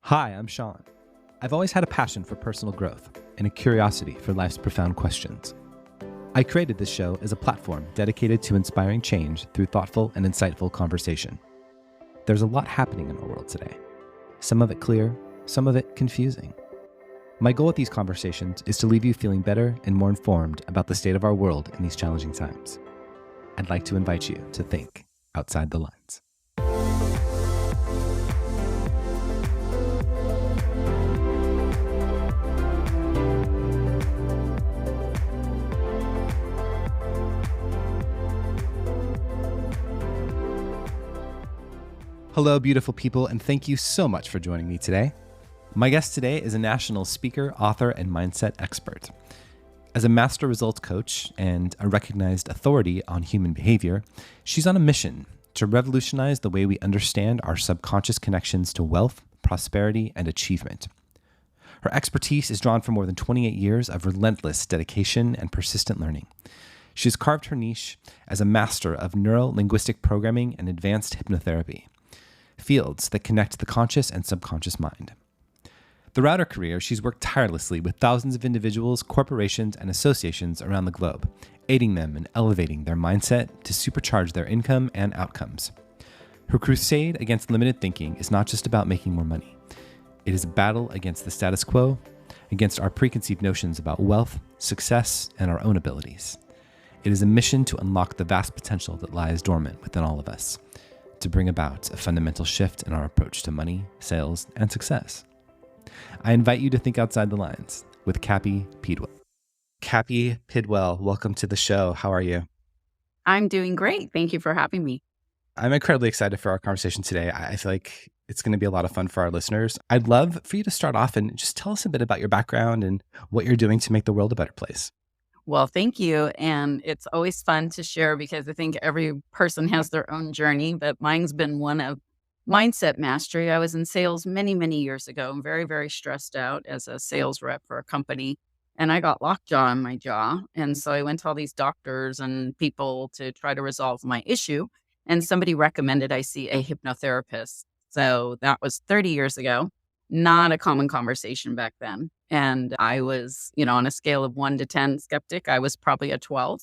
Hi, I'm Sean. I've always had a passion for personal growth and a curiosity for life's profound questions. I created this show as a platform dedicated to inspiring change through thoughtful and insightful conversation. There's a lot happening in our world today. Some of it clear, some of it confusing. My goal with these conversations is to leave you feeling better and more informed about the state of our world in these challenging times. I'd like to invite you to think outside the lines. Hello, beautiful people, and thank you so much for joining me today. My guest today is a national speaker, author, and mindset expert. As a master results coach and a recognized authority on human behavior, she's on a mission to revolutionize the way we understand our subconscious connections to wealth, prosperity, and achievement. Her expertise is drawn from more than 28 years of relentless dedication and persistent learning. She's carved her niche as a master of neuro-linguistic programming and advanced hypnotherapy, fields that connect the conscious and subconscious mind. Throughout her career, she's worked tirelessly with thousands of individuals, corporations, and associations around the globe, aiding them in elevating their mindset to supercharge their income and outcomes. Her crusade against limited thinking is not just about making more money. It is a battle against the status quo, against our preconceived notions about wealth, success, and our own abilities. It is a mission to unlock the vast potential that lies dormant within all of us, to bring about a fundamental shift in our approach to money, sales, and success. I invite you to think outside the lines with Cappi Pidwell. Cappi Pidwell, welcome to the show. How are you? I'm doing great. Thank you for having me. I'm incredibly excited for our conversation today. I feel like it's going to be a lot of fun for our listeners. I'd love for you to start off and just tell us a bit about your background and what you're doing to make the world a better place. Well, thank you. And it's always fun to share because I think every person has their own journey, but mine's been one of mindset mastery. I was in sales many, many years ago. I'm very, very stressed out as a sales rep for a company. And I got lockjaw in my jaw. And so I went to all these doctors and people to try to resolve my issue. And somebody recommended I see a hypnotherapist. So that was 30 years ago. Not a common conversation back then. And I was, on a scale of 1 to 10 skeptic, I was probably a 12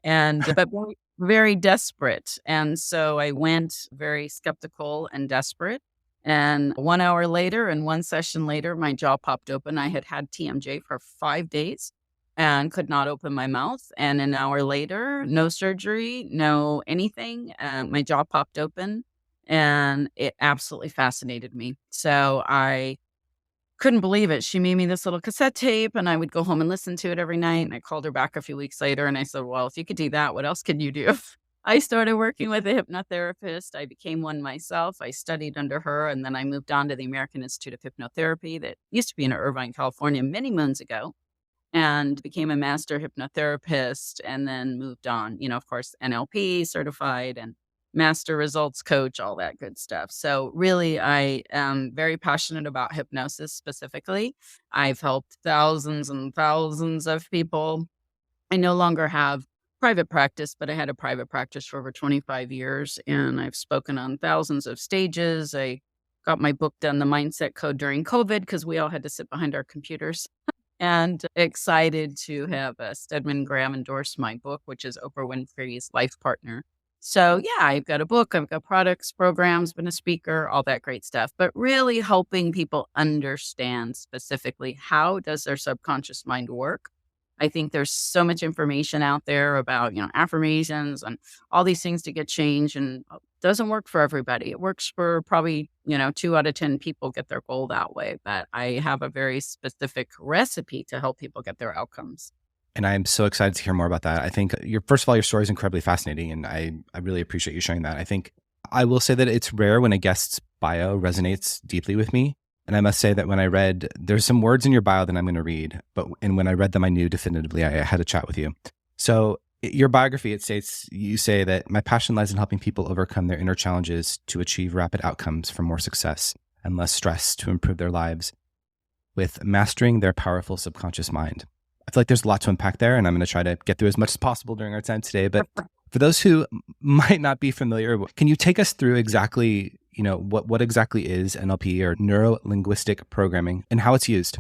and, but very, very desperate. And so I went very skeptical and desperate. And 1 hour later and one session later, my jaw popped open. I had had TMJ for 5 days and could not open my mouth. And an hour later, no surgery, no anything. My jaw popped open. And it absolutely fascinated me. So I couldn't believe it. She made me this little cassette tape and I would go home and listen to it every night. And I called her back a few weeks later and I said, well, if you could do that, what else can you do? I started working with a hypnotherapist. I became one myself. I studied under her and then I moved on to the American Institute of Hypnotherapy that used to be in Irvine, California many moons ago, and became a master hypnotherapist and then moved on, of course, NLP certified and master results coach, all that good stuff. So really, I am very passionate about hypnosis specifically. I've helped thousands and thousands of people. I no longer have private practice, but I had a private practice for over 25 years and I've spoken on thousands of stages. I got my book done, The Mindset Code, during COVID because we all had to sit behind our computers. And excited to have Stedman Graham endorse my book, which is Oprah Winfrey's life partner. So yeah, I've got a book, I've got products, programs, been a speaker, all that great stuff, but really helping people understand specifically how does their subconscious mind work. I think there's so much information out there about, affirmations and all these things to get change, and it doesn't work for everybody. It works for probably, 2 out of 10 people get their goal that way, but I have a very specific recipe to help people get their outcomes. And I'm so excited to hear more about that. I think first of all, your story is incredibly fascinating, and I really appreciate you sharing that. I think I will say that it's rare when a guest's bio resonates deeply with me. And I must say that when I read, there's some words in your bio that I'm going to read, and when I read them, I knew definitively I had to chat with you. So your biography, you say that my passion lies in helping people overcome their inner challenges to achieve rapid outcomes for more success and less stress to improve their lives with mastering their powerful subconscious mind. I feel like there's a lot to unpack there, and I'm going to try to get through as much as possible during our time today. But for those who might not be familiar, can you take us through exactly what exactly is NLP, or neuro linguistic programming, and how it's used?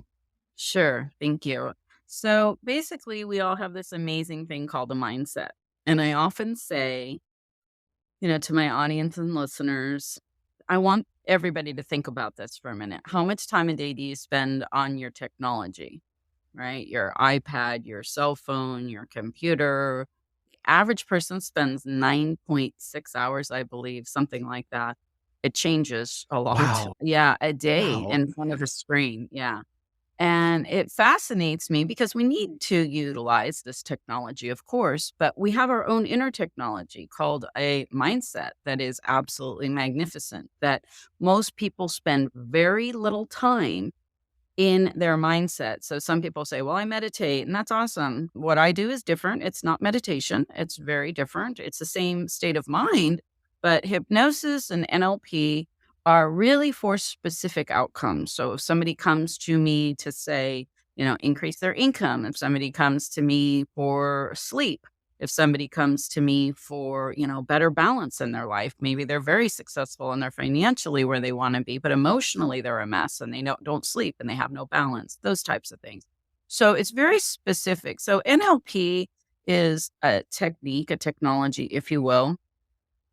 Sure. Thank you. So basically, we all have this amazing thing called a mindset. And I often say, to my audience and listeners, I want everybody to think about this for a minute. How much time a day do you spend on your technology, right? Your iPad, your cell phone, your computer. Average person spends 9.6 hours, I believe, something like that. It changes a lot. Wow. Yeah, a day Wow. in front of a screen. Yeah. And it fascinates me because we need to utilize this technology, of course, but we have our own inner technology called a mindset that is absolutely magnificent, that most people spend very little time in their mindset. So some people say, well, I meditate, and that's awesome. What I do is different. It's not meditation, it's very different. It's the same state of mind, but hypnosis and NLP are really for specific outcomes. So if somebody comes to me to say, increase their income, if somebody comes to me for sleep, if somebody comes to me for, better balance in their life, maybe they're very successful and they're financially where they want to be, but emotionally they're a mess and they don't sleep and they have no balance, those types of things. So it's very specific. So NLP is a technique, a technology, if you will,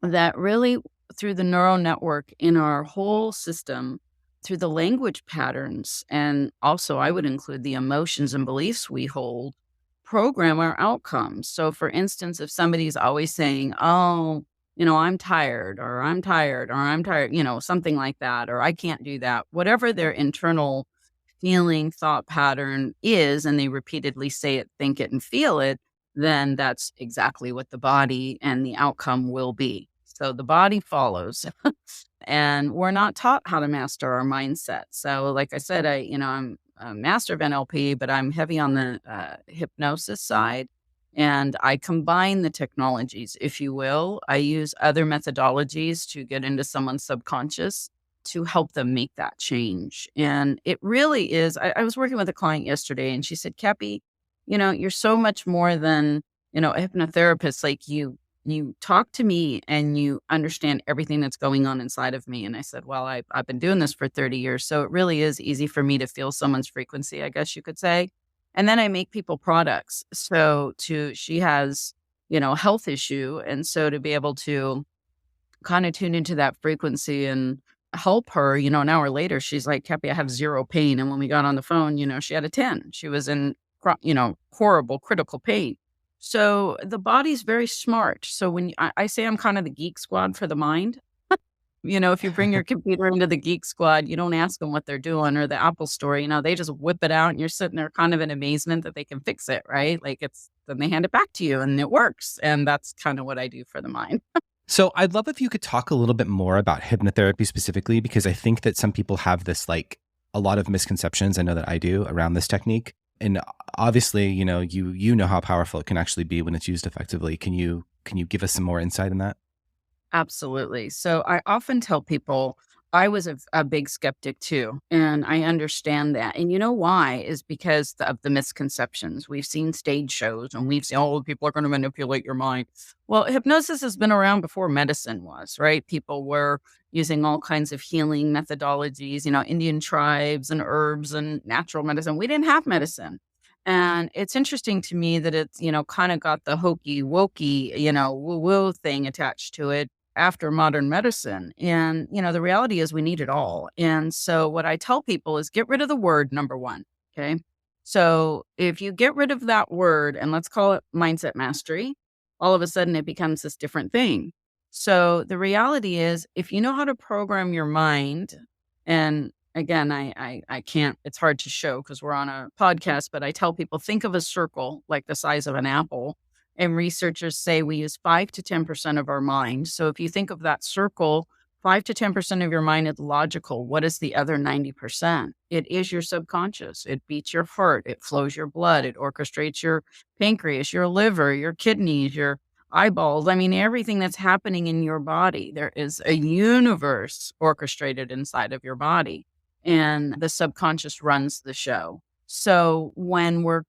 that really, through the neural network in our whole system, through the language patterns, and also I would include the emotions and beliefs we hold, program our outcomes. So, for instance, if somebody's always saying, oh, I'm tired, or I'm tired, or I'm tired, something like that, or I can't do that, whatever their internal feeling, thought pattern is, and they repeatedly say it, think it, and feel it, then that's exactly what the body and the outcome will be. So the body follows. And we're not taught how to master our mindset. So, like I said, I'm a master of NLP, but I'm heavy on the hypnosis side. And I combine the technologies, if you will. I use other methodologies to get into someone's subconscious to help them make that change. And it really is. I was working with a client yesterday and she said, Cappi, you're so much more than, a hypnotherapist. Like you talk to me and you understand everything that's going on inside of me. And I said, well, I've been doing this for 30 years. So it really is easy for me to feel someone's frequency, I guess you could say. And then I make people products. So she has, a health issue. And so to be able to kind of tune into that frequency and help her, an hour later, she's like, Cappy, I have zero pain. And when we got on the phone, she had a 10. She was in, horrible, critical pain. So the body's very smart. So when I say I'm kind of the geek squad for the mind, if you bring your computer into the geek squad, you don't ask them what they're doing, or the Apple store, they just whip it out and you're sitting there kind of in amazement that they can fix it, right? Like then they hand it back to you and it works. And that's kind of what I do for the mind. So I'd love if you could talk a little bit more about hypnotherapy specifically, because I think that some people have this, like, a lot of misconceptions. I know that I do around this technique. And obviously, you know how powerful it can actually be when it's used effectively. Can you give us some more insight in that? Absolutely. So I often tell people I was a big skeptic too, and I understand that. And you know why? Is because of the misconceptions. We've seen stage shows and we've seen, oh, people are going to manipulate your mind. Well, hypnosis has been around before medicine was, right? People were using all kinds of healing methodologies, Indian tribes and herbs and natural medicine. We didn't have medicine. And it's interesting to me that it's, kind of got the hokey wokey, woo woo thing attached to it after modern medicine. And, the reality is we need it all. And so what I tell people is get rid of the word, number one. Okay. So if you get rid of that word and let's call it mindset mastery, all of a sudden it becomes this different thing. So the reality is if you know how to program your mind, and again, I can't, it's hard to show because we're on a podcast, but I tell people think of a circle like the size of an apple. And researchers say we use 5 to 10% of our mind. So if you think of that circle, 5 to 10% of your mind is logical. What is the other 90%? It is your subconscious. It beats your heart. It flows your blood. It orchestrates your pancreas, your liver, your kidneys, your eyeballs. I mean, everything that's happening in your body. There is a universe orchestrated inside of your body. And the subconscious runs the show. So when we're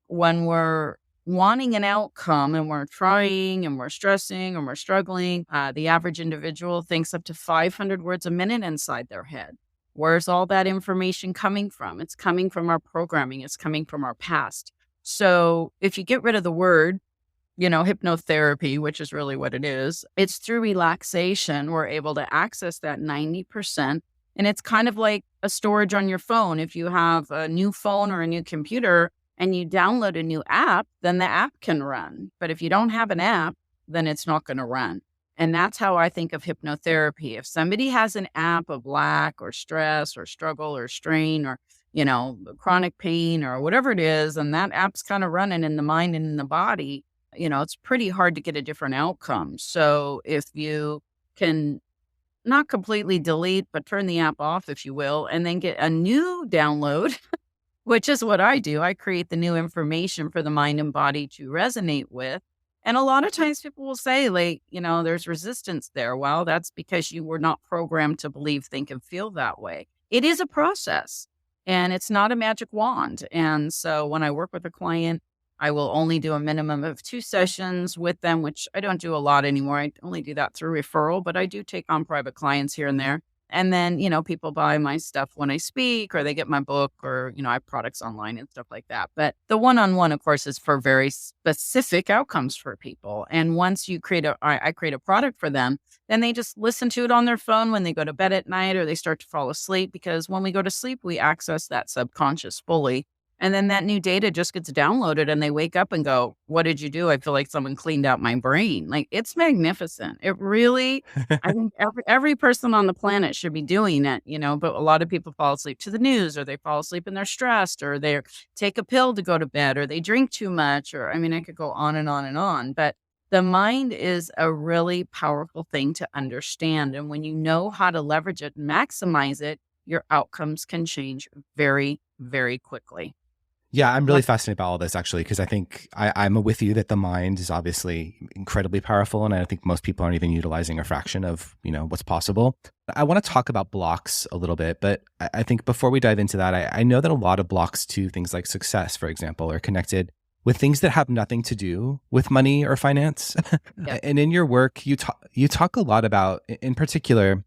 wanting an outcome and we're trying and we're stressing and we're struggling, the average individual thinks up to 500 words a minute inside their head. Where's all that information coming from? It's coming from our programming. It's coming from our past. So if you get rid of the word, hypnotherapy, which is really what it is, it's through relaxation, we're able to access that 90%. And it's kind of like a storage on your phone. If you have a new phone or a new computer and you download a new app, then the app can run. But if you don't have an app, then it's not going to run. And that's how I think of hypnotherapy. If somebody has an app of lack or stress or struggle or strain or, chronic pain or whatever it is, and that app's kind of running in the mind and in the body, it's pretty hard to get a different outcome. So if you can not completely delete, but turn the app off, if you will, and then get a new download, which is what I do. I create the new information for the mind and body to resonate with. And a lot of times people will say, like, there's resistance there. Well, that's because you were not programmed to believe, think, and feel that way. It is a process and it's not a magic wand. And so when I work with a client, I will only do a minimum of 2 sessions with them, which I don't do a lot anymore. I only do that through referral, but I do take on private clients here and there. And then, people buy my stuff when I speak or they get my book or, I have products online and stuff like that. But the one-on-one, of course, is for very specific outcomes for people. And once you I create a product for them, then they just listen to it on their phone when they go to bed at night or they start to fall asleep, because when we go to sleep, we access that subconscious fully. And then that new data just gets downloaded and they wake up and go, what did you do? I feel like someone cleaned out my brain. Like, it's magnificent. It really, I think every person on the planet should be doing it, but a lot of people fall asleep to the news, or they fall asleep and they're stressed, or they take a pill to go to bed, or they drink too much, or I could go on and on and on. But the mind is a really powerful thing to understand. And when you know how to leverage it and maximize it, your outcomes can change very, very quickly. Yeah, I'm really fascinated by all this, actually, because I think I'm with you that the mind is obviously incredibly powerful. And I think most people aren't even utilizing a fraction of, what's possible. I want to talk about blocks a little bit, but I think before we dive into that, I know that a lot of blocks to things like success, for example, are connected with things that have nothing to do with money or finance. Yeah. And in your work, you talk a lot about, in particular,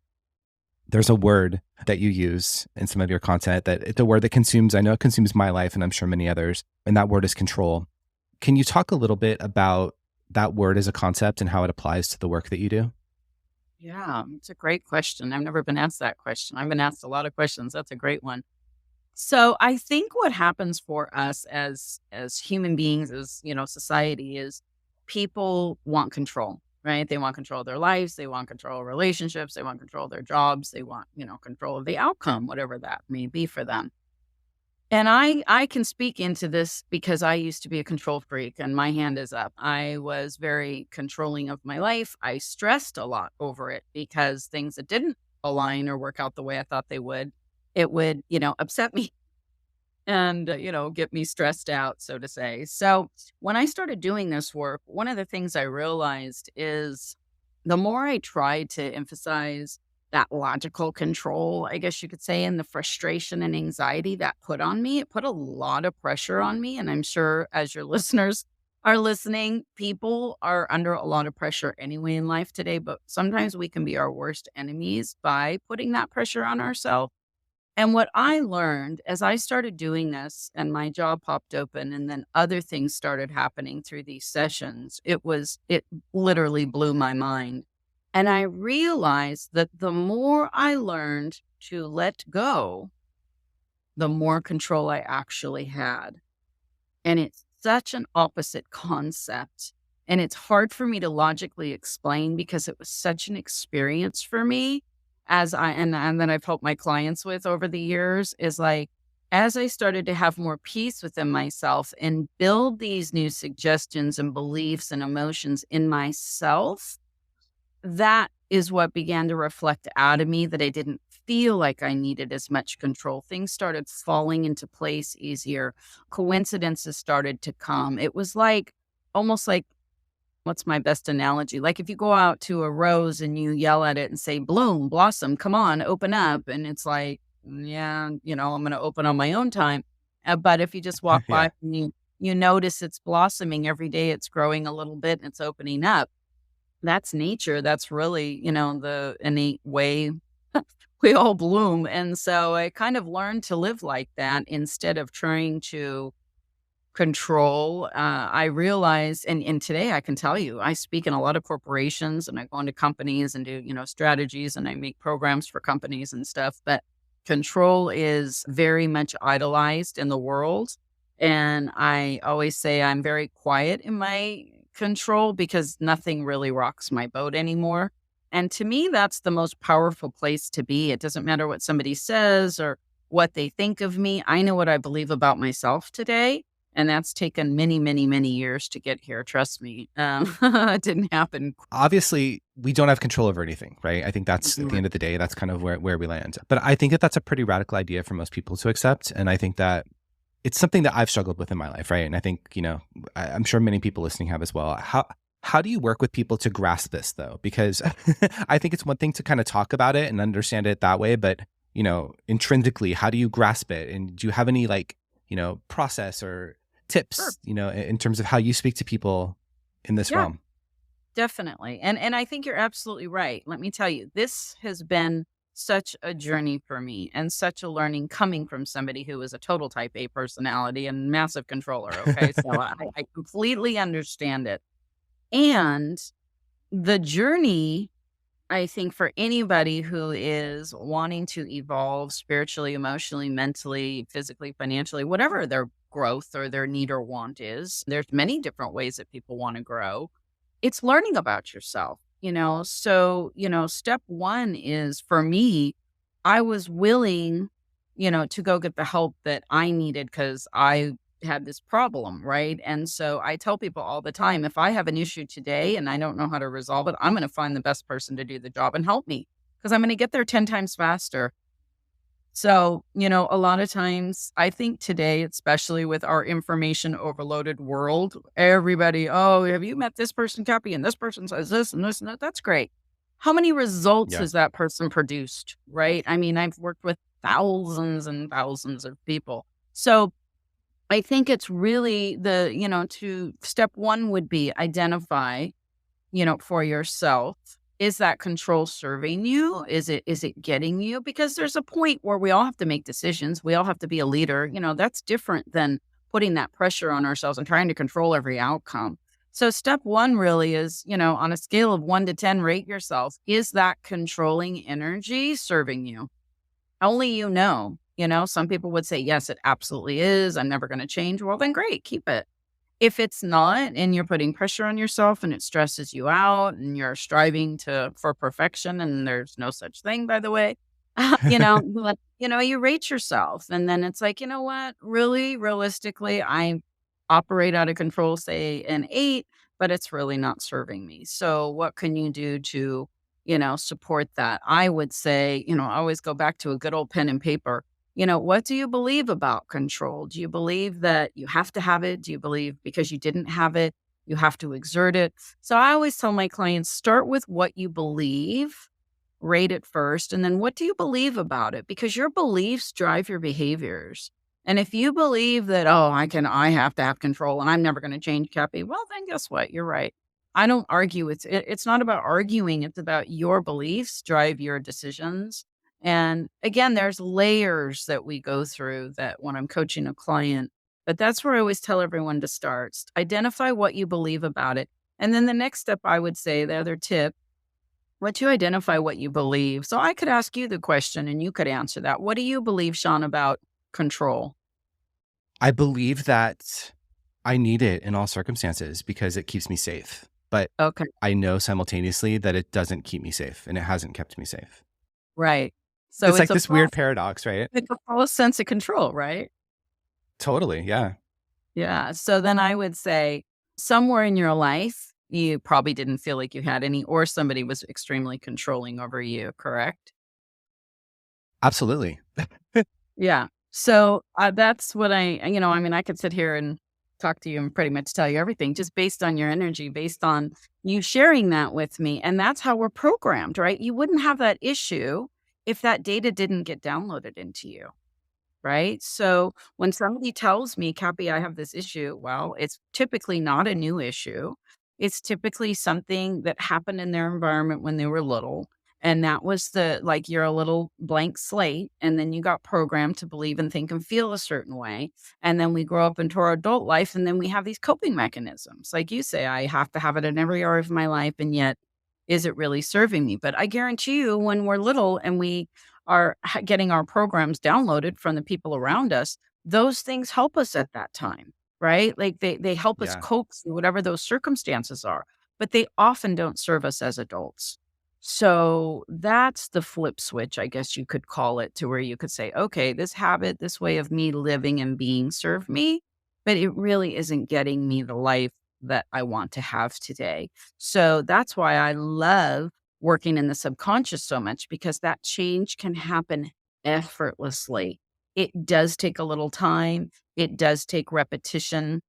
there's a word that you use in some of your content that it's a word that I know it consumes my life and I'm sure many others, and that word is control. Can you talk a little bit about that word as a concept and how it applies to the work that you do? Yeah, it's a great question. I've never been asked that question. I've been asked a lot of questions. That's a great one. So I think what happens for us as human beings, as society, is people want control, right? They want control of their lives. They want control of relationships. They want control of their jobs. They want, control of the outcome, whatever that may be for them. And I can speak into this because I used to be a control freak, and my hand is up. I was very controlling of my life. I stressed a lot over it because things that didn't align or work out the way I thought they would, it would, upset me and, get me stressed out, so to say. So when I started doing this work, one of the things I realized is the more I tried to emphasize that logical control, I guess you could say, and the frustration and anxiety that put on me, it put a lot of pressure on me. And I'm sure as your listeners are listening, people are under a lot of pressure anyway in life today, but sometimes we can be our worst enemies by putting that pressure on ourselves. And what I learned as I started doing this and my job popped open and then other things started happening through these sessions, it literally blew my mind. And I realized that the more I learned to let go, the more control I actually had. And it's such an opposite concept. And it's hard for me to logically explain because it was such an experience for me. And that I've helped my clients with over the years, is like, as I started to have more peace within myself and build these new suggestions and beliefs and emotions in myself, that is what began to reflect out of me that I didn't feel like I needed as much control. Things started falling into place easier. Coincidences started to come. It was almost like, what's my best analogy? Like if you go out to a rose and you yell at it and say, bloom, blossom, come on, open up. And it's like, yeah, I'm going to open on my own time. But if you just walk by Yeah. and you you notice it's blossoming every day. It's growing a little bit and it's opening up. That's nature. That's really, the innate way we all bloom. And so I kind of learned to live like that instead of trying to control. I realized, and today I can tell you, I speak in a lot of corporations and I go into companies and do, strategies and I make programs for companies and stuff. But control is very much idolized in the world. And I always say I'm very quiet in my control because nothing really rocks my boat anymore. And to me, that's the most powerful place to be. It doesn't matter what somebody says or what they think of me. I know what I believe about myself today. And that's taken many, many, many years to get here. Trust me. It didn't happen. Obviously, we don't have control over anything, right? I think that's at the end of the day, that's kind of where we land. But I think that that's a pretty radical idea for most people to accept. And I think that it's something that I've struggled with in my life, right? And I think, I'm sure many people listening have as well. How do you work with people to grasp this though? Because I think it's one thing to kind of talk about it and understand it that way, but intrinsically, how do you grasp it? And do you have any process or tips, Sure. in terms of how you speak to people in this Yeah, realm? definitely. And I think you're absolutely right. Let me tell you, this has been such a journey for me and such a learning coming from somebody who is a total type A personality and massive controller. Okay. So I completely understand it. And the journey, I think, for anybody who is wanting to evolve spiritually, emotionally, mentally, physically, financially, whatever their growth or their need or want is, there's many different ways that people want to grow. It's learning about yourself, So, step one is for me, I was willing, to go get the help that I needed because I had this problem, right? And so I tell people all the time, if I have an issue today and I don't know how to resolve it, I'm going to find the best person to do the job and help me because I'm going to get there 10 times faster. So, a lot of times I think today, especially with our information overloaded world, everybody, oh, have you met this person, Cappi? And this person says this and this and that. That's great. How many results Yeah. has that person produced? Right. I mean, I've worked with thousands and thousands of people. So I think it's really to step one would be identify, for yourself. Is that control serving you? Is it getting you? Because there's a point where we all have to make decisions. We all have to be a leader. That's different than putting that pressure on ourselves and trying to control every outcome. So step one really is, on a scale of 1 to 10, rate yourself. Is that controlling energy serving you? Only some people would say, yes, it absolutely is. I'm never going to change. Well, then great, keep it. If it's not, and you're putting pressure on yourself and it stresses you out and you're striving for perfection, and there's no such thing, by the way, you rate yourself. And then it's like, you know what? Really, realistically, I operate out of control, say an 8, but it's really not serving me. So what can you do to, support that? I would say, I always go back to a good old pen and paper. What do you believe about control? Do you believe that you have to have it? Do you believe because you didn't have it, you have to exert it? So I always tell my clients, start with what you believe, rate it first, and then what do you believe about it? Because your beliefs drive your behaviors. And if you believe that, oh, I have to have control and I'm never going to change, Cappy, well, then guess what? You're right. I don't argue. It's not about arguing. It's about your beliefs drive your decisions. And again, there's layers that we go through that when I'm coaching a client, but that's where I always tell everyone to start. Identify what you believe about it. And then the next step, I would say, the other tip, once you identify what you believe. So I could ask you the question and you could answer that. What do you believe, Sean, about control? I believe that I need it in all circumstances because it keeps me safe. But Okay. I know simultaneously that it doesn't keep me safe and it hasn't kept me safe. Right. So It's it's like a this weird paradox, right? it's a false sense of control, right? Totally. Yeah. Yeah. So then I would say somewhere in your life, you probably didn't feel like you had any, or somebody was extremely controlling over you, correct? Absolutely. Yeah. So that's what I could sit here and talk to you and pretty much tell you everything just based on your energy, based on you sharing that with me. And that's how we're programmed, right? You wouldn't have that issue if that data didn't get downloaded into you. right? So when somebody tells me, Cappy, I have this issue, well, it's typically not a new issue. It's typically something that happened in their environment when they were little. And that was like you're a little blank slate. And then you got programmed to believe and think and feel a certain way. And then we grow up into our adult life. And then we have these coping mechanisms. Like you say, I have to have it in every area of my life. And yet, is it really serving me? But I guarantee you, when we're little and we are getting our programs downloaded from the people around us, those things help us at that time, right? Like they help us Yeah. cope through whatever those circumstances are, but they often don't serve us as adults. So that's the flip switch, I guess you could call it, to where you could say, okay, this habit, this way of me living and being served me, but it really isn't getting me the life that I want to have today. So that's why I love working in the subconscious so much, because that change can happen effortlessly. It does take a little time. It does take repetition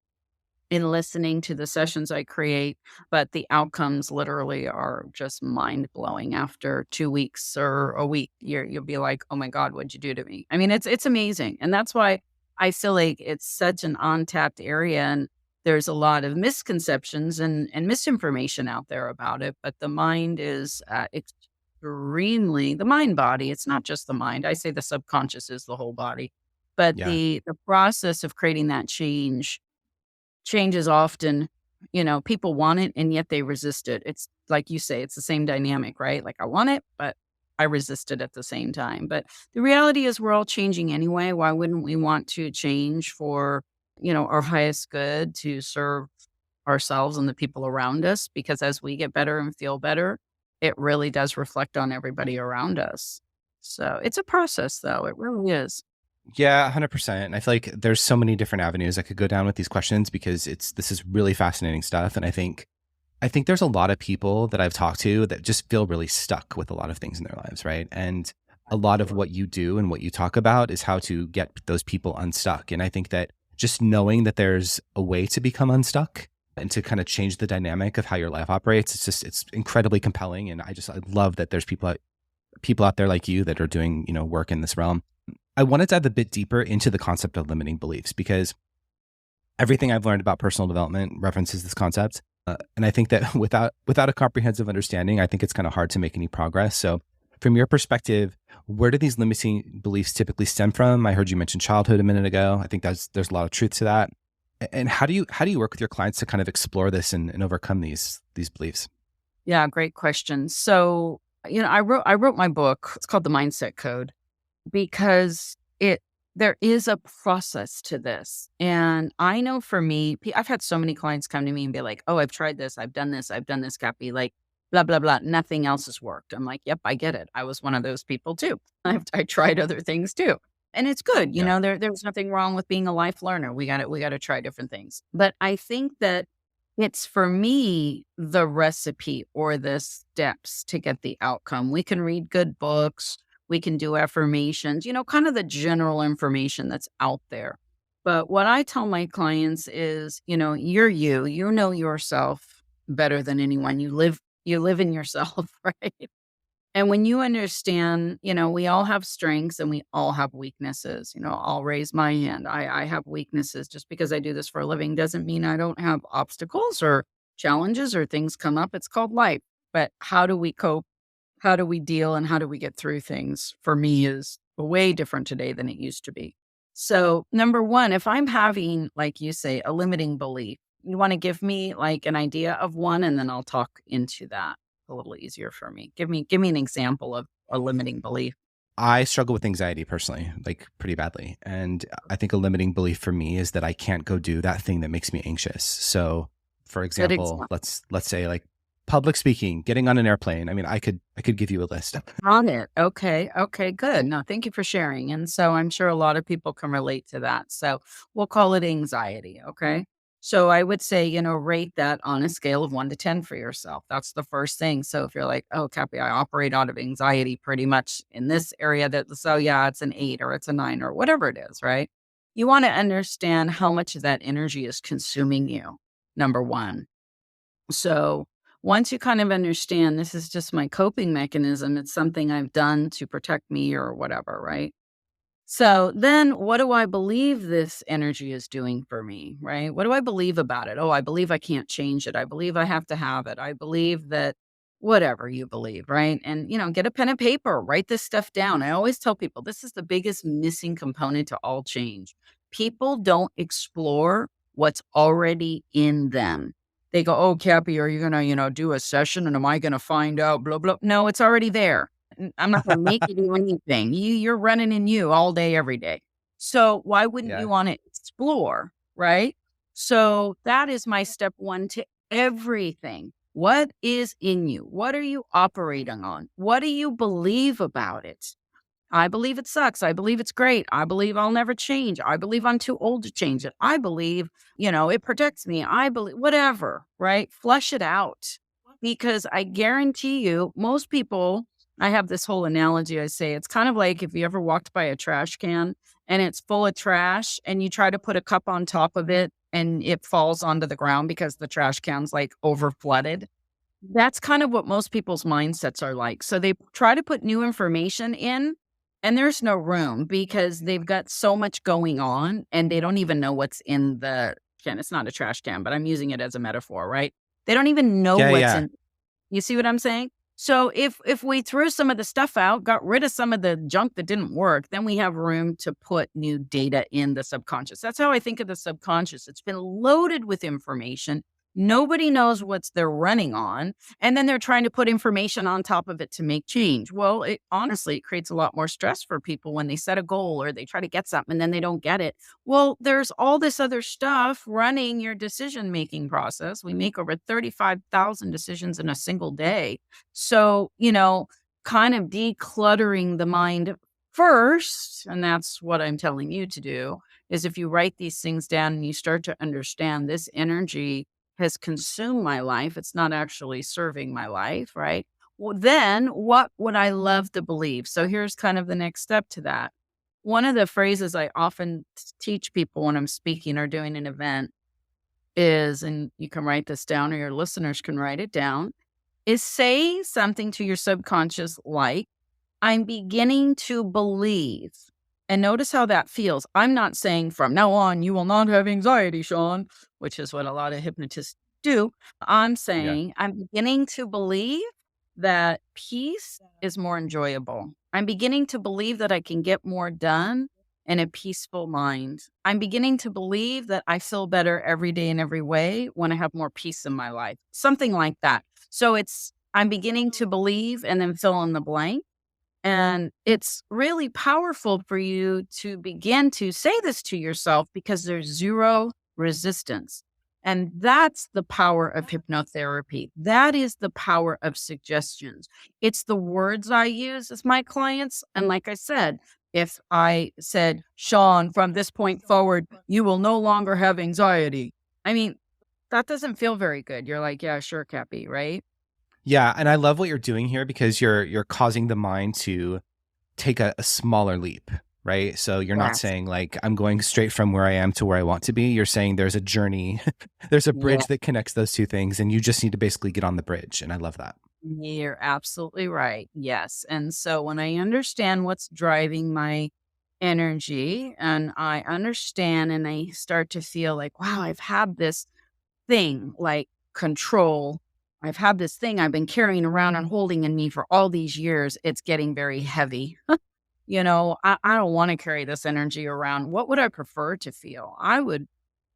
in listening to the sessions I create, but the outcomes literally are just mind blowing after 2 weeks or a week. You'll be like, "Oh my god, what'd you do to me?" I mean, it's amazing, and that's why I feel like it's such an untapped area, and there's a lot of misconceptions and misinformation out there about it, but the mind is, extremely the mind body, it's not just the mind. I say the subconscious is the whole body, but Yeah. the process of creating that change is often, people want it and yet they resist it. It's like you say, it's the same dynamic, right? Like, I want it, but I resist it at the same time. But the reality is we're all changing anyway. Why wouldn't we want to change for, our highest good, to serve ourselves and the people around us? Because as we get better and feel better, it really does reflect on everybody around us. So it's a process though. It really is. Yeah, 100%. And I feel like there's so many different avenues I could go down with these questions because this is really fascinating stuff. And I think there's a lot of people that I've talked to that just feel really stuck with a lot of things in their lives, right? And a lot of what you do and what you talk about is how to get those people unstuck. And I think that just knowing that there's a way to become unstuck and to kind of change the dynamic of how your life operates, it's incredibly compelling. And I love that there's people out there like you that are doing, work in this realm. I want to dive a bit deeper into the concept of limiting beliefs because everything I've learned about personal development references this concept. And I think that without a comprehensive understanding, I think it's kind of hard to make any progress. So from your perspective, where do these limiting beliefs typically stem from? I heard you mention childhood a minute ago. I think there's a lot of truth to that. And how do you work with your clients to kind of explore this and overcome these beliefs? Yeah, great question. So, I wrote my book. It's called The Mindset Code, because there is a process to this. And I know for me, I've had so many clients come to me and be like, "Oh, I've tried this. I've done this, Cappy, like blah, blah, blah. Nothing else has worked." I'm like, "Yep, I get it. I was one of those people too. I tried other things too." And it's good. Yeah. There's nothing wrong with being a life learner. We got to try different things. But I think that it's, for me, the recipe or the steps to get the outcome. We can read good books, we can do affirmations, kind of the general information that's out there. But what I tell my clients is, you're you know yourself better than anyone. You live in yourself, right? And when you understand, we all have strengths and we all have weaknesses. I'll raise my hand. I have weaknesses. Just because I do this for a living doesn't mean I don't have obstacles or challenges or things come up. It's called life. But how do we cope? How do we deal, and how do we get through things, for me, is way different today than it used to be. So, number one, if I'm having, like you say, a limiting belief, you want to give me like an idea of one, and then I'll talk into that a little easier for me. Give me an example of a limiting belief. I struggle with anxiety personally, like pretty badly. And I think a limiting belief for me is that I can't go do that thing that makes me anxious. So, for Good example, example. let's say like public speaking, getting on an airplane. I mean, I could give you a list. On it. Okay. Okay. Good. No, thank you for sharing. And so I'm sure a lot of people can relate to that. So we'll call it anxiety. Okay. So I would say, rate that on a scale of 1 to 10 for yourself. That's the first thing. So if you're like, "Oh, Cappy, I operate out of anxiety pretty much in this area," so yeah, it's an 8 or it's a 9 or whatever it is, right? You want to understand how much of that energy is consuming you, number one. So once you kind of understand, this is just my coping mechanism, it's something I've done to protect me or whatever, right? So then what do I believe this energy is doing for me, right? What do I believe about it? Oh, I believe I can't change it. I believe I have to have it. I believe that whatever you believe, right? And, get a pen and paper, write this stuff down. I always tell people this is the biggest missing component to all change. People don't explore what's already in them. They go, oh, Cappi, are you going to, do a session and am I going to find out blah, blah? No, it's already there. I'm not gonna make you do anything. You're running in you all day, every day. So why wouldn't Yeah. you wanna explore, right? So that is my step 1 to everything. What is in you? What are you operating on? What do you believe about it? I believe it sucks. I believe it's great. I believe I'll never change. I believe I'm too old to change it. I believe, it protects me. I believe whatever, right? Flush it out because I guarantee you, most people, I have this whole analogy. I say it's kind of like if you ever walked by a trash can and it's full of trash and you try to put a cup on top of it and it falls onto the ground because the trash can's like over flooded. That's kind of what most people's mindsets are like. So they try to put new information in, and there's no room because they've got so much going on and they don't even know what's in the can. It's not a trash can, but I'm using it as a metaphor, right? They don't even know Yeah, what's yeah. in. You see what I'm saying? So if we threw some of the stuff out, got rid of some of the junk that didn't work, then we have room to put new data in the subconscious. That's how I think of the subconscious. It's been loaded with information. Nobody knows what they're running on. And then they're trying to put information on top of it to make change. Well, honestly, it creates a lot more stress for people when they set a goal or they try to get something and then they don't get it. Well, there's all this other stuff running your decision-making process. We make over 35,000 decisions in a single day. So, kind of decluttering the mind first, and that's what I'm telling you to do, is if you write these things down and you start to understand this energy has consumed my life, it's not actually serving my life, right? Well, then what would I love to believe? So here's kind of the next step to that. One of the phrases I often teach people when I'm speaking or doing an event is, and you can write this down or your listeners can write it down, is say something to your subconscious like, I'm beginning to believe. And notice how that feels. I'm not saying from now on, you will not have anxiety, Sean, which is what a lot of hypnotists do. I'm Yeah. saying I'm beginning to believe that peace is more enjoyable. I'm beginning to believe that I can get more done in a peaceful mind. I'm beginning to believe that I feel better every day in every way when I have more peace in my life. Something like that. So I'm beginning to believe and then fill in the blank. And it's really powerful for you to begin to say this to yourself because there's zero resistance. And that's the power of hypnotherapy. That is the power of suggestions. It's the words I use as my clients. And like I said, if I said, Sean, from this point forward, you will no longer have anxiety. I mean, that doesn't feel very good. You're like, yeah, sure, Cappy, right? Yeah, and I love what you're doing here because you're causing the mind to take a smaller leap, right? So you're not Yes. saying like I'm going straight from where I am to where I want to be. You're saying there's a journey, there's a Yeah. bridge that connects those two things, and you just need to basically get on the bridge. And I love that. You're absolutely right. Yes. And so when I understand what's driving my energy and I understand and I start to feel like, wow, I've had this thing like control. I've had this thing I've been carrying around and holding in me for all these years. It's getting very heavy. I don't want to carry this energy around. What would I prefer to feel? I would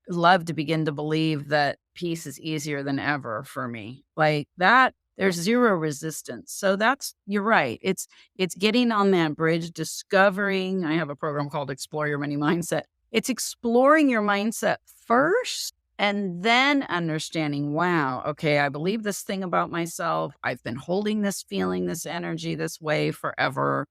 love to begin to believe that peace is easier than ever for me. Like that, there's zero resistance. So you're right. It's getting on that bridge, discovering. I have a program called Explore Your Money Mindset. It's exploring your mindset first and then understanding, wow, okay, I believe this thing about myself. I've been holding this feeling, this energy this way forever.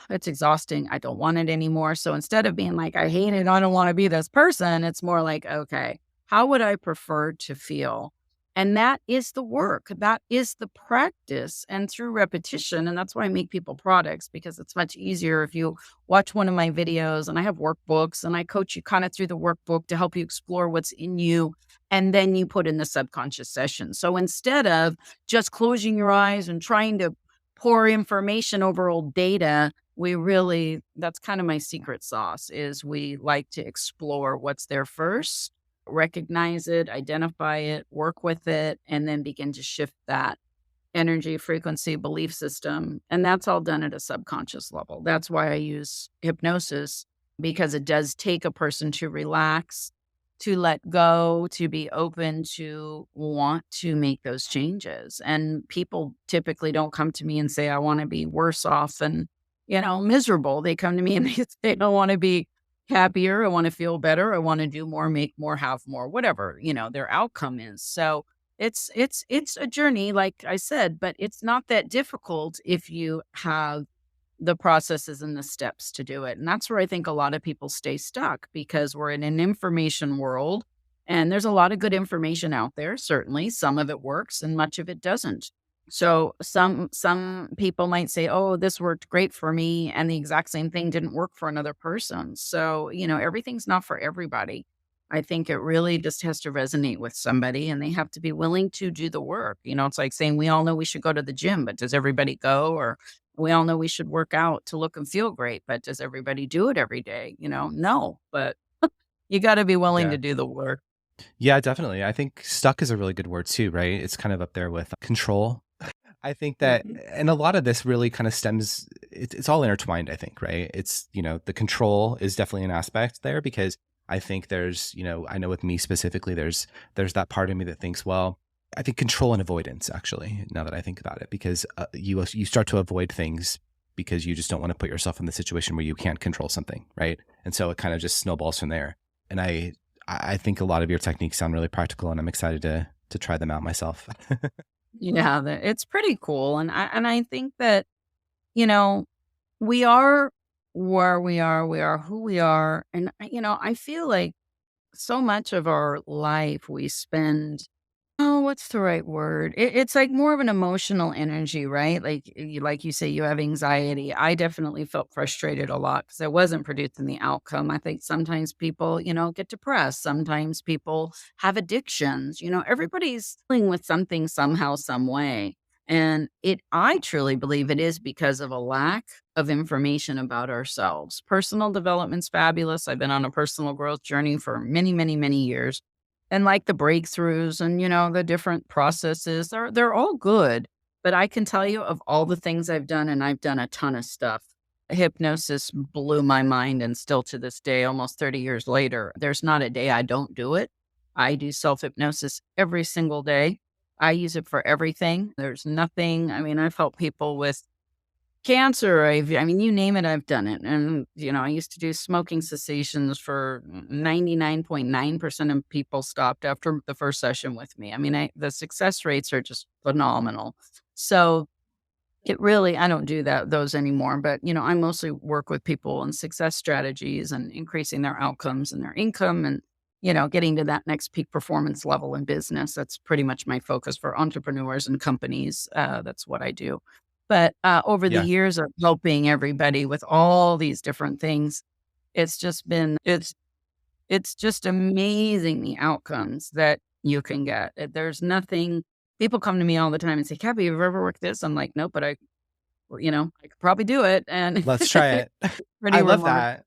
It's exhausting. I don't want it anymore. So instead of being like, I hate it, I don't want to be this person, it's more like, okay, how would I prefer to feel? And that is the work. That is the practice. And through repetition, and that's why I make people products because it's much easier if you watch one of my videos and I have workbooks and I coach you kind of through the workbook to help you explore what's in you. And then you put in the subconscious session. So instead of just closing your eyes and trying to pour information over old data, we really, that's kind of my secret sauce, is we like to explore what's there first, recognize it, identify it, work with it, and then begin to shift that energy, frequency, belief system. And that's all done at a subconscious level. That's why I use hypnosis, because it does take a person to relax, to let go, to be open, to want to make those changes. And people typically don't come to me and say, I want to be worse off and, miserable. They come to me and they say, I want to be happier. I want to feel better. I want to do more, make more, have more, whatever, their outcome is. So it's a journey, like I said, but it's not that difficult if you have the processes and the steps to do it. And that's where I think a lot of people stay stuck, because we're in an information world and there's a lot of good information out there. Certainly some of it works and much of it doesn't. So some people might say, "Oh, this worked great for me," and the exact same thing didn't work for another person. So, everything's not for everybody. I think it really just has to resonate with somebody, and they have to be willing to do the work. It's like saying we all know we should go to the gym, but does everybody go? Or we all know we should work out to look and feel great, but does everybody do it every day? No, but you got to be willing Yeah. to do the work. Yeah, definitely. I think stuck is a really good word too, right? It's kind of up there with control. I think that, Mhm. and a lot of this really kind of stems, it's all intertwined, I think, right? It's, the control is definitely an aspect there, because I think there's, I know with me specifically, there's that part of me that thinks, well, I think control and avoidance, actually, now that I think about it, because you start to avoid things because you just don't want to put yourself in the situation where you can't control something, right? And so it kind of just snowballs from there. And I think a lot of your techniques sound really practical, and I'm excited to try them out myself. Yeah, it's pretty cool. And I think that, you know, we are where we are who we are. And, I feel like so much of our life we spend, oh, what's the right word? It's like more of an emotional energy, right? Like you say, you have anxiety. I definitely felt frustrated a lot because I wasn't producing the outcome. I think sometimes people, get depressed. Sometimes people have addictions. Everybody's dealing with something somehow, some way. And I truly believe it is because of a lack of information about ourselves. Personal development's fabulous. I've been on a personal growth journey for many, many, many years, and like the breakthroughs and, the different processes, they're all good. But I can tell you, of all the things I've done, and I've done a ton of stuff, hypnosis blew my mind. And still to this day, almost 30 years later, there's not a day I don't do it. I do self hypnosis every single day. I use it for everything. There's nothing. I mean, I've helped people with cancer. I mean, you name it, I've done it. And, I used to do smoking cessations for 99.9% of people stopped after the first session with me. I mean, the success rates are just phenomenal. So I don't do those anymore, but, I mostly work with people on success strategies and increasing their outcomes and their income and, getting to that next peak performance level in business. That's pretty much my focus for entrepreneurs and companies. That's what I do. But over the Yeah. years of helping everybody with all these different things, it's just amazing the outcomes that you can get. There's nothing. People come to me all the time and say, "Cappi, have you ever worked this?" I'm like, "Nope, but I could probably do it." And Let's try it. pretty I love remarkable. that.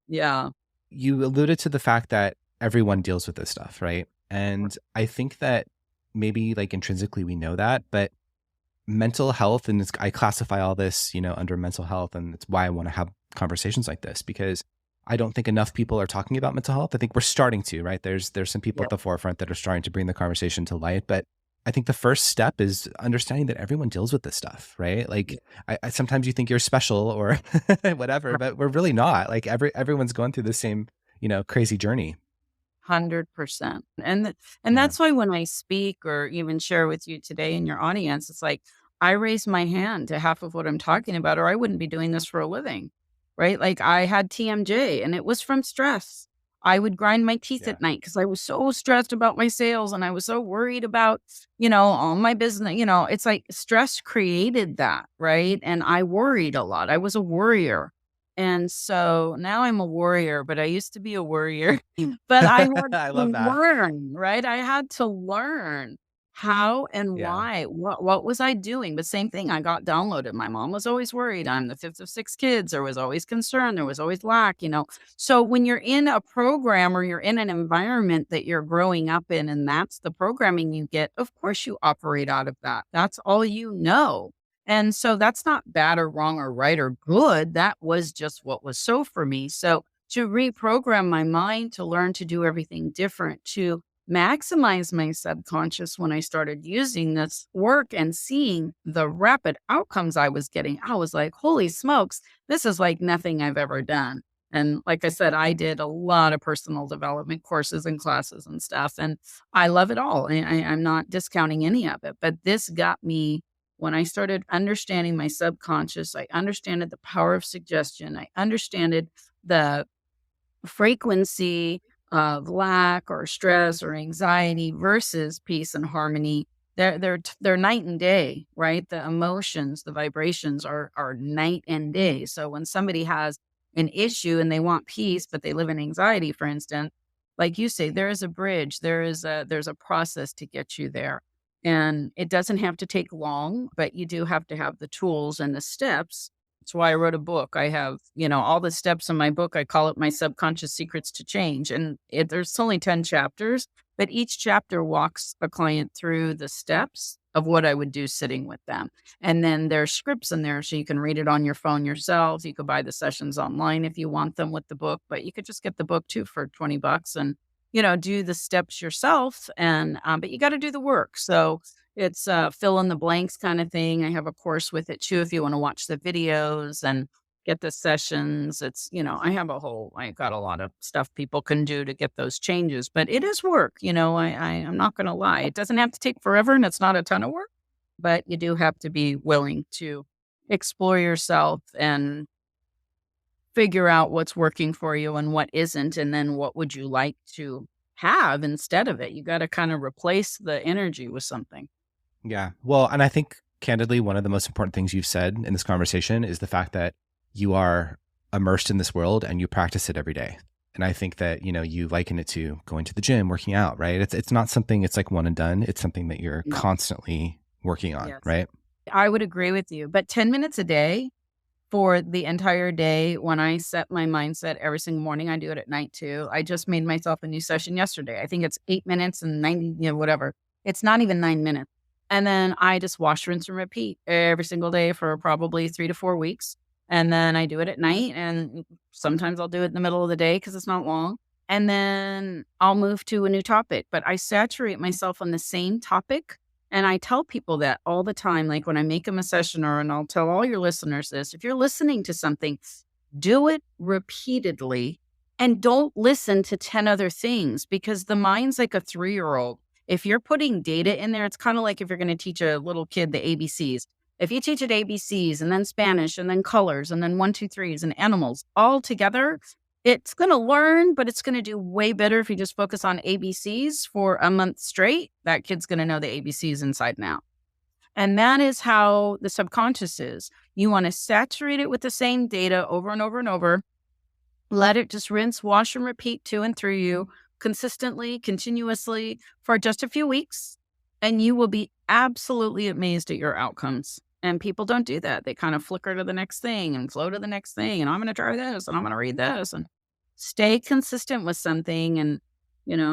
Yeah. You alluded to the fact that everyone deals with this stuff, right? And I think that maybe like intrinsically we know that, but mental health, and I classify all this, under mental health, and it's why I want to have conversations like this, because I don't think enough people are talking about mental health. I think we're starting to, right? There's some people Yeah. at the forefront that are starting to bring the conversation to light, but I think the first step is understanding that everyone deals with this stuff, right? Like I sometimes you think you're special or whatever, but we're really not. Like everyone's going through the same, crazy journey. 100%. And Yeah. that's why when I speak or even share with you today in your audience, it's like I raise my hand to half of what I'm talking about, or I wouldn't be doing this for a living, right? Like I had TMJ and it was from stress. I would grind my teeth Yeah. at night because I was so stressed about my sales and I was so worried about, all my business. It's like stress created that, right? And I worried a lot. I was a worrier. And so now I'm a warrior, but I used to be a worrier. But I had I to love that. learn, right? I had to learn. How and Yeah. why? What was I doing? But same thing, I got downloaded. My mom was always worried. I'm the fifth of six kids. There was always concern. There was always lack. So when you're in a program or you're in an environment that you're growing up in, and that's the programming you get, of course you operate out of that. That's all you know. And so that's not bad or wrong or right or good. That was just what was so for me. So to reprogram my mind to learn to do everything different, to maximize my subconscious when I started using this work and seeing the rapid outcomes I was getting, I was like, holy smokes, this is like nothing I've ever done. And like I said, I did a lot of personal development courses and classes and stuff, and I love it all. I'm not discounting any of it, but this got me when I started understanding my subconscious. I understood the power of suggestion. I understood the frequency of lack or stress or anxiety versus peace and harmony. They're night and day, right? The emotions, the vibrations are night and day. So when somebody has an issue and they want peace, but they live in anxiety, for instance, like you say, there is a bridge, there's a process to get you there. And it doesn't have to take long, but you do have to have the tools and the steps. That's why I wrote a book. I have, all the steps in my book. I call it My Subconscious Secrets to Change. And there's only 10 chapters, but each chapter walks a client through the steps of what I would do sitting with them. And then there's scripts in there so you can read it on your phone yourself. You could buy the sessions online if you want them with the book, but you could just get the book too for $20 and, do the steps yourself. And, but you got to do the work. So it's fill in the blanks kind of thing. I have a course with it too if you want to watch the videos and get the sessions. I got a lot of stuff people can do to get those changes, but it is work. I'm not going to lie. It doesn't have to take forever and it's not a ton of work, but you do have to be willing to explore yourself and figure out what's working for you and what isn't. And then what would you like to have instead of it? You got to kind of replace the energy with something. Yeah. Well, and I think candidly, one of the most important things you've said in this conversation is the fact that you are immersed in this world and you practice it every day. And I think that, you liken it to going to the gym, working out, right? It's not something it's like one and done. It's something that you're No. constantly working on, Yes. right? I would agree with you, but 10 minutes a day for the entire day. When I set my mindset every single morning, I do it at night too. I just made myself a new session yesterday. I think it's 8 minutes and 90, whatever. It's not even 9 minutes. And then I just wash, rinse, and repeat every single day for probably 3 to 4 weeks. And then I do it at night. And sometimes I'll do it in the middle of the day because it's not long. And then I'll move to a new topic. But I saturate myself on the same topic. And I tell people that all the time, like when I make them a session, and I'll tell all your listeners this: if you're listening to something, do it repeatedly and don't listen to 10 other things, because the mind's like a 3-year-old. If you're putting data in there, it's kind of like if you're going to teach a little kid the ABCs. If you teach it ABCs and then Spanish and then colors and then 1, 2, 3s and animals all together, it's going to learn, but it's going to do way better if you just focus on ABCs for a month straight. That kid's going to know the ABCs inside and out. And that is how the subconscious is. You want to saturate it with the same data over and over and over. Let it just rinse, wash, and repeat to and through you consistently, continuously for just a few weeks. And you will be absolutely amazed at your outcomes. And people don't do that. They kind of flicker to the next thing and flow to the next thing. And I'm going to try this and I'm going to read this, and stay consistent with something. And,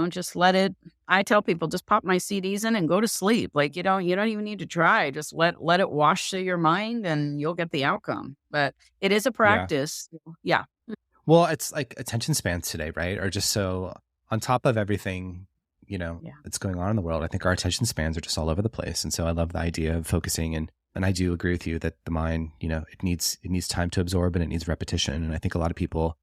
just let it. I tell people, just pop my CDs in and go to sleep. Like you don't even need to try. Just let it wash through your mind and you'll get the outcome. But it is a Yeah. practice. Yeah. Well, it's like attention spans today, right? Are just so on top of everything, Yeah. that's going on in the world. I think our attention spans are just all over the place. And so I love the idea of focusing, and I do agree with you that the mind, it needs time to absorb and it needs repetition. And I think a lot of people,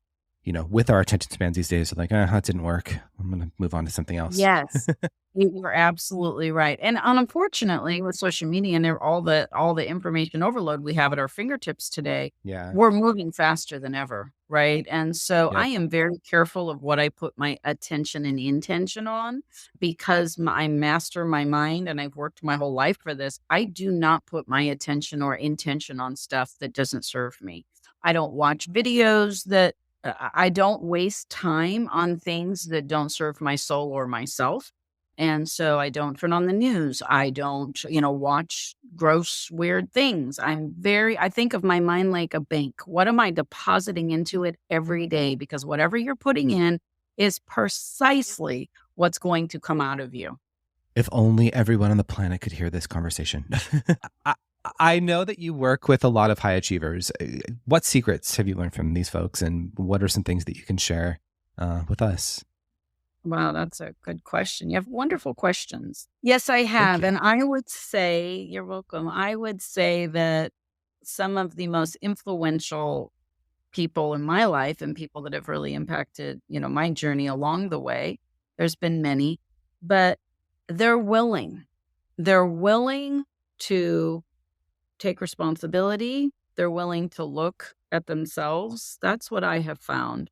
with our attention spans these days are like, it didn't work. I'm going to move on to something else. Yes, you are absolutely right. And unfortunately, with social media and all the information overload we have at our fingertips today, Yeah. we're moving faster than ever, right? And so I Yep. am very careful of what I put my attention and intention on, because I master my mind and I've worked my whole life for this. I do not put my attention or intention on stuff that doesn't serve me. I don't watch videos that I don't waste time on things that don't serve my soul or myself. And so I don't turn on the news. I don't, watch gross, weird things. I think of my mind like a bank. What am I depositing into it every day? Because whatever you're putting in is precisely what's going to come out of you. If only everyone on the planet could hear this conversation. I, I know that you work with a lot of high achievers. What secrets have you learned from these folks, and what are some things that you can share with us? Wow, that's a good question. You have wonderful questions. Yes, I Thank have. you. And I would say, you're welcome. I would say that some of the most influential people in my life and people that have really impacted, my journey along the way, there's been many, but they're willing. They're willing to take responsibility. They're willing to look at themselves. That's what I have found.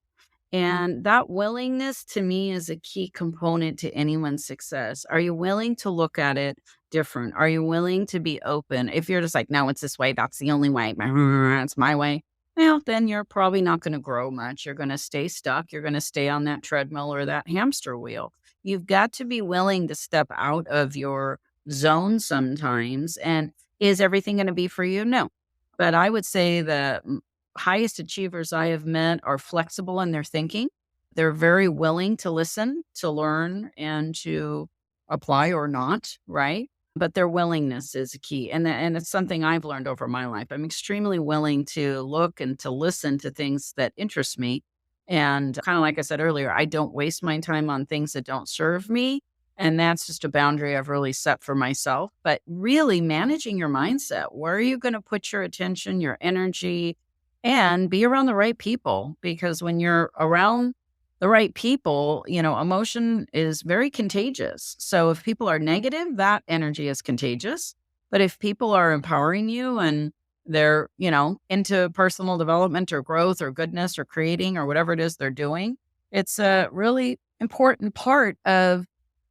And that willingness to me is a key component to anyone's success. Are you willing to look at it different? Are you willing to be open? If you're just like, no, it's this way, that's the only way, it's my way, well, then you're probably not going to grow much. You're going to stay stuck. You're going to stay on that treadmill or that hamster wheel. You've got to be willing to step out of your zone sometimes. And is everything going to be for you? No. But I would say the highest achievers I have met are flexible in their thinking. They're very willing to listen, to learn, and to apply or not, right? But their willingness is a key. And it's something I've learned over my life. I'm extremely willing to look and to listen to things that interest me. And kind of like I said earlier, I don't waste my time on things that don't serve me. And that's just a boundary I've really set for myself. But really managing your mindset, where are you going to put your attention, your energy, and be around the right people? Because when you're around the right people, emotion is very contagious. So if people are negative, that energy is contagious. But if people are empowering you and they're, into personal development or growth or goodness or creating or whatever it is they're doing, it's a really important part of,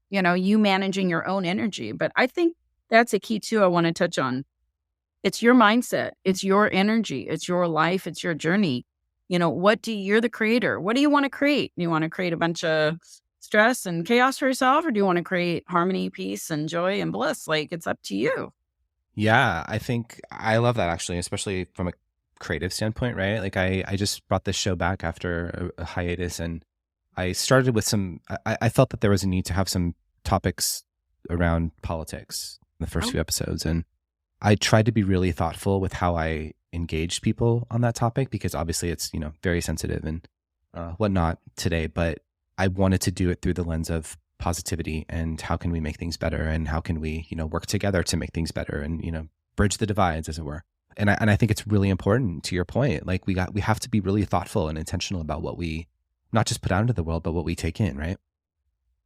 you managing your own energy. But I think that's a key too I want to touch on. It's your mindset. It's your energy. It's your life. It's your journey. You're the creator. What do you want to create? Do you want to create a bunch of stress and chaos for yourself? Or do you want to create harmony, peace, and joy and bliss? Like, it's up to you. Yeah, I think I love that actually, especially from a creative standpoint, right? Like I just brought this show back after a hiatus, and I started with I felt that there was a need to have some topics around politics in the first Oh, few episodes. And I tried to be really thoughtful with how I engaged people on that topic, because obviously it's, very sensitive and whatnot today. But I wanted to do it through the lens of positivity and how can we make things better, and how can we, work together to make things better, and, bridge the divides, as it were. And I think it's really important, to your point. Like we have to be really thoughtful and intentional about what we not just put out into the world, but what we take in, right?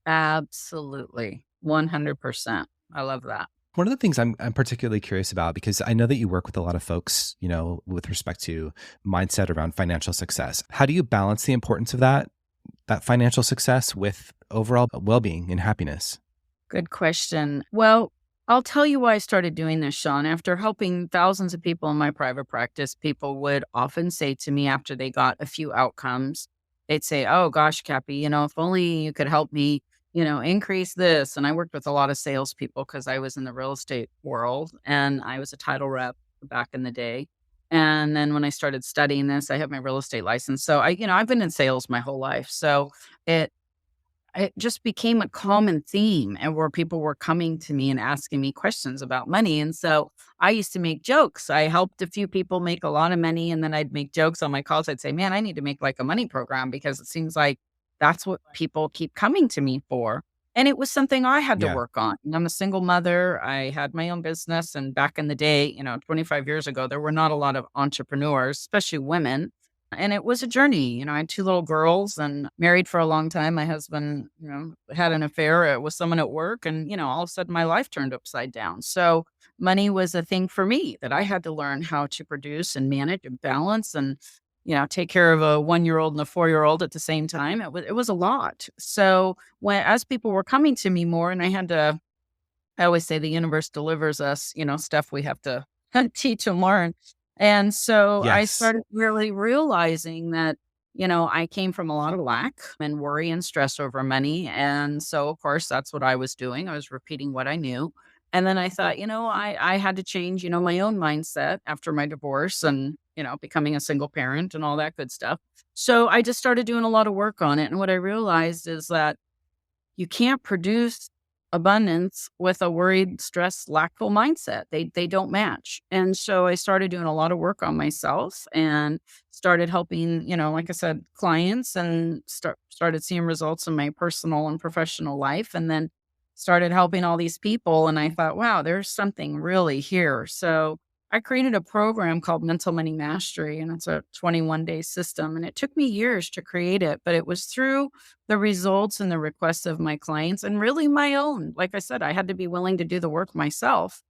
absolutely. 100%. I love that. One of the things I'm particularly curious about, because I know that you work with a lot of folks, with respect to mindset around financial success. How do you balance the importance of that financial success with overall well-being and happiness? Good question. Well, I'll tell you why I started doing this, Sean. After helping thousands of people in my private practice, people would often say to me after they got a few outcomes, they'd say, oh gosh, Cappy, if only you could help me, increase this. And I worked with a lot of salespeople because I was in the real estate world and I was a title rep back in the day. And then when I started studying this, I have my real estate license. So I've been in sales my whole life. So it it just became a common theme, and where people were coming to me and asking me questions about money. And so I used to make jokes. I helped a few people make a lot of money, and then I'd make jokes on my calls. I'd say, man, I need to make like a money program because it seems like that's what people keep coming to me for. And it was something I had to Yeah. work on. I'm a single mother. I had my own business. And back in the day, 25 years ago, there were not a lot of entrepreneurs, especially women. And it was a journey. I had two little girls and married for a long time. My husband, had an affair with someone at work. And, all of a sudden my life turned upside down. So money was a thing for me that I had to learn how to produce and manage and balance and, take care of a 1-year old and a 4-year old at the same time. It was a lot. So as people were coming to me more, and I always say the universe delivers us, stuff we have to teach and learn. And so I Yes. started really realizing that, I came from a lot of lack and worry and stress over money. And so, of course, that's what I was doing. I was repeating what I knew. And then I thought, I had to change, my own mindset after my divorce and, becoming a single parent and all that good stuff. So I just started doing a lot of work on it. And what I realized is that you can't produce abundance with a worried, stressed, lackful mindset. They don't match. And so I started doing a lot of work on myself and started helping, like I said, clients and started seeing results in my personal and professional life. And then started helping all these people. And I thought, wow, there's something really here. So I created a program called Mental Money Mastery, and it's a 21-day system. And it took me years to create it, but it was through the results and the requests of my clients and really my own. Like I said, I had to be willing to do the work myself.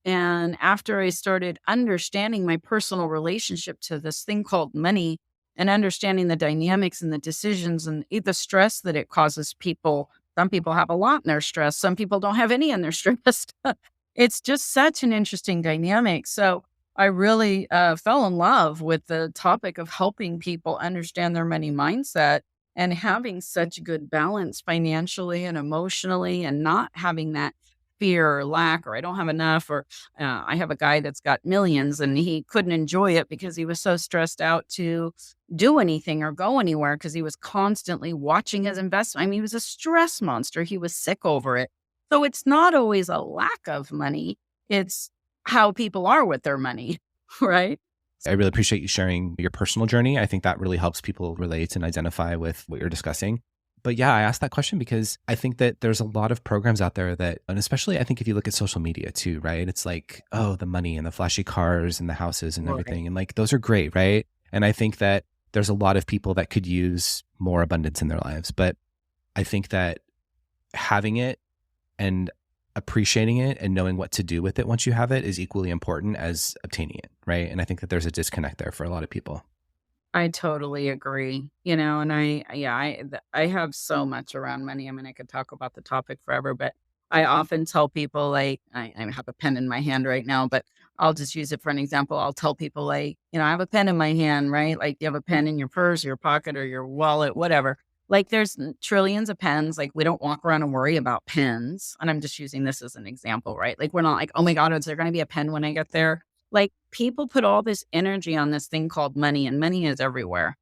And after I started understanding my personal relationship to this thing called money and understanding the dynamics and the decisions and the stress that it causes people, some people have a lot in their stress, some people don't have any in their stress. It's just such an interesting dynamic. So I really fell in love with the topic of helping people understand their money mindset and having such good balance financially and emotionally and not having that fear or lack or I don't have enough or I have a guy that's got millions and he couldn't enjoy it because he was so stressed out to do anything or go anywhere because he was constantly watching his investment. I mean, he was a stress monster. He was sick over it. So it's not always a lack of money. It's how people are with their money, right? I really appreciate you sharing your personal journey. I think that really helps people relate and identify with what you're discussing. But yeah, I asked that question because I think that there's a lot of programs out there that, and especially I think if you look at social media too, right? It's like, oh, the money and the flashy cars and the houses and Right. everything. And like, those are great, right? And I think that there's a lot of people that could use more abundance in their lives. But I think that having it and appreciating it and knowing what to do with it once you have it is equally important as obtaining it, right? And I think that there's a disconnect there for a lot of people. I totally agree. And I have so much around money. I mean, I could talk about the topic forever, but I often tell people like I have a pen in my hand right now, but I'll just use it for an example. I'll tell people like, I have a pen in my hand, right? Like you have a pen in your purse, your pocket, or your wallet, whatever. Like there's trillions of pens. Like we don't walk around and worry about pens. And I'm just using this as an example, right? Like we're not like, oh my God, is there going to be a pen when I get there? Like people put all this energy on this thing called money, and money is everywhere.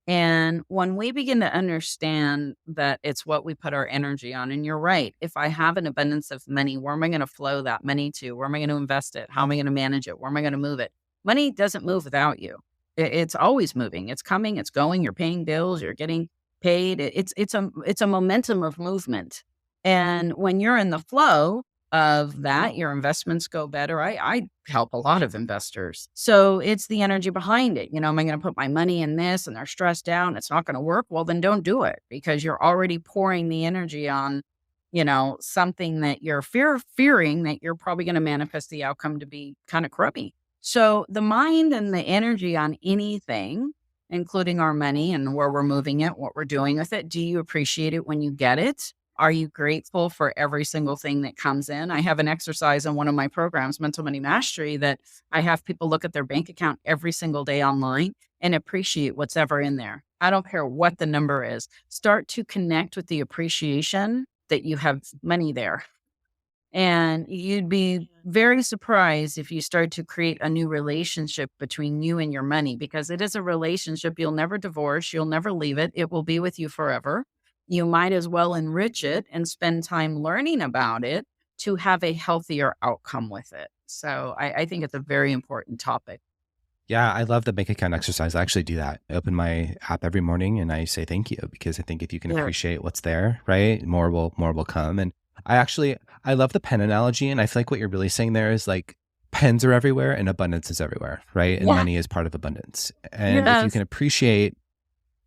And when we begin to understand that it's what we put our energy on, and you're right, if I have an abundance of money, where am I going to flow that money to? Where am I going to invest it? How am I going to manage it? Where am I going to move it? Money doesn't move without you. It's always moving. It's coming. It's going. You're paying bills. You're getting paid. It's a momentum of movement. And when you're in the flow of that, your investments go better. I help a lot of investors. So it's the energy behind it. Am I going to put my money in this and they're stressed out and it's not going to work? Well, then don't do it because you're already pouring the energy on, something that you're fearing that you're probably going to manifest the outcome to be kind of crummy. So the mind and the energy on anything, including our money and where we're moving it, what we're doing with it. Do you appreciate it when you get it? Are you grateful for every single thing that comes in? I have an exercise in one of my programs, Mental Money Mastery, that I have people look at their bank account every single day online and appreciate what's ever in there. I don't care what the number is. Start to connect with the appreciation that you have money there. And you'd be very surprised if you start to create a new relationship between you and your money, because it is a relationship you'll never divorce. You'll never leave it. It will be with you forever. You might as well enrich it and spend time learning about it to have a healthier outcome with it. So I think it's a very important topic. Yeah, I love the bank account exercise. I actually do that. I open my app every morning and I say thank you because I think if you can Yeah. appreciate what's there, right, more will come. And I love the pen analogy, and I feel like what you're really saying there is like pens are everywhere and abundance is everywhere, right? And Yeah. money is part of abundance. And if you can Yes. appreciate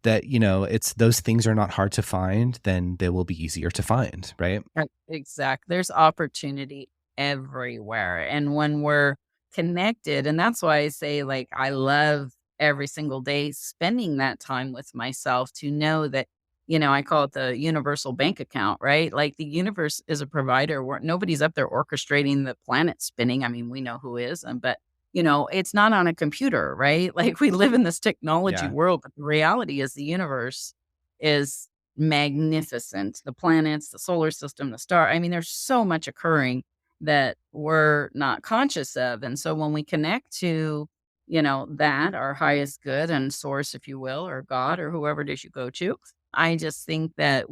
that, it's those things are not hard to find, then they will be easier to find, right? Exactly. There's opportunity everywhere. And when we're connected, and that's why I say, like, I love every single day spending that time with myself to know that, I call it the universal bank account, right? Like the universe is a provider where nobody's up there orchestrating the planet spinning. I mean, we know who is, but it's not on a computer, right? Like we live in this technology Yeah. world, but the reality is the universe is magnificent. The planets, the solar system, the star. I mean, there's so much occurring that we're not conscious of. And so when we connect to, that our highest good and source, if you will, or God or whoever it is you go to, I just think that